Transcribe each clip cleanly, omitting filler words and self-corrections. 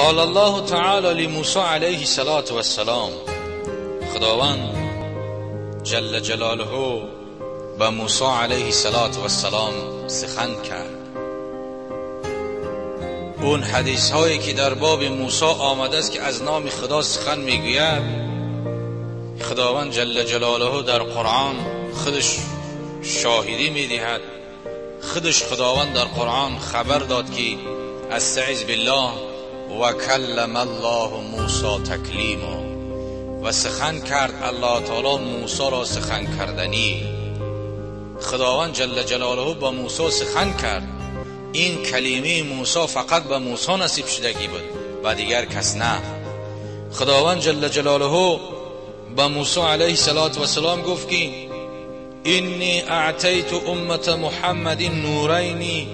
قال الله تعالی لموسی علیه السلام، خداوند جل جلاله به موسی علیه السلام سخن کرد. اون حدیث هایی که در باب موسی آمده است که از نام خدا سخن میگوید، خداوند جل جلاله در قرآن خودش شاهدی میدهد. خودش خداوند در قرآن خبر داد که استعذ بالله و کلم الله موسی تکلیما، و سخن کرد الله تعالی موسی را سخن کردنی. خداوند جل جلاله با موسی سخن کرد. این کلمه موسی فقط به موسی نصیب شدگی بود و دیگر کس نه. خداوند جل جلاله با موسی علیه السلام گفت که اینی اعطیت امت محمد نورین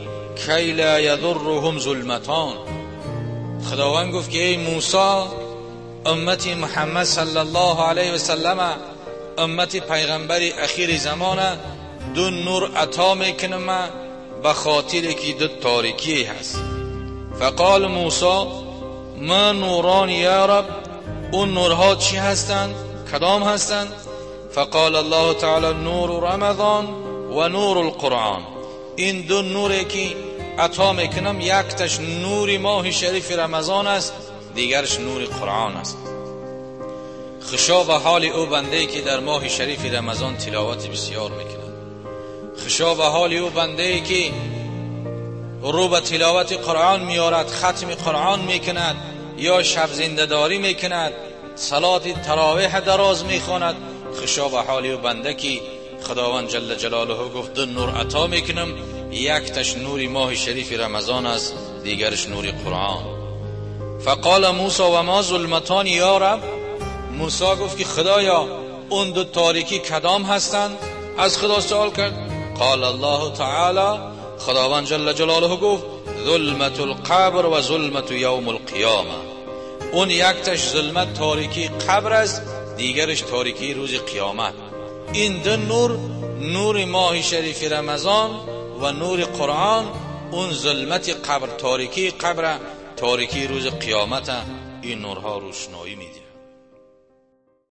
کی لا یضرهم ظلمتان. خداوند گفت که ای موسی، امت محمد صلی الله علیه و سلم، امت پیغمبر اخیر زمانه، دو نور عطا میکنم به خاطر که دو تاریکی هست. فقال موسی ما نوران یا رب، اون نورها چی هستند؟ کدام هستند؟ فقال الله تعالی نور رمضان و نور القرآن. این دو نوری که عطا میکنم، یکتش نور ماه شریف رمضان است، دیگرش نور قرآن است. خشا به حال او بنده که در ماه شریف رمضان تلاوت بسیار میکند. خشا به حال او بنده که رو به تلاوت قرآن میارد، ختم قرآن میکند، یا شب زنده‌داری میکند، صلات تراویح دراز میخواند. خشا به حال او بنده که خداوند جل جلاله گفت دو نور عطا میکنم، یکتش نور ماه شریف رمضان است، دیگرش نور قرآن. فقال موسی و ما ظلمتان یا رب، موسی گفت که خدایا اون دو تاریکی کدام هستند؟ از خدا سوال کرد. قال الله تعالی، خداوند جل جلاله گفت ظلمت القبر و ظلمت یوم القیامه. اون یکتش ظلمت تاریکی قبر است، دیگرش تاریکی روز قیامت. این دو نور، نور ماه شریف رمضان و نور قرآن، اون ظلمت قبر، تاریکی قبر، تاریکی روز قیامت، این نورها روشنایی میده.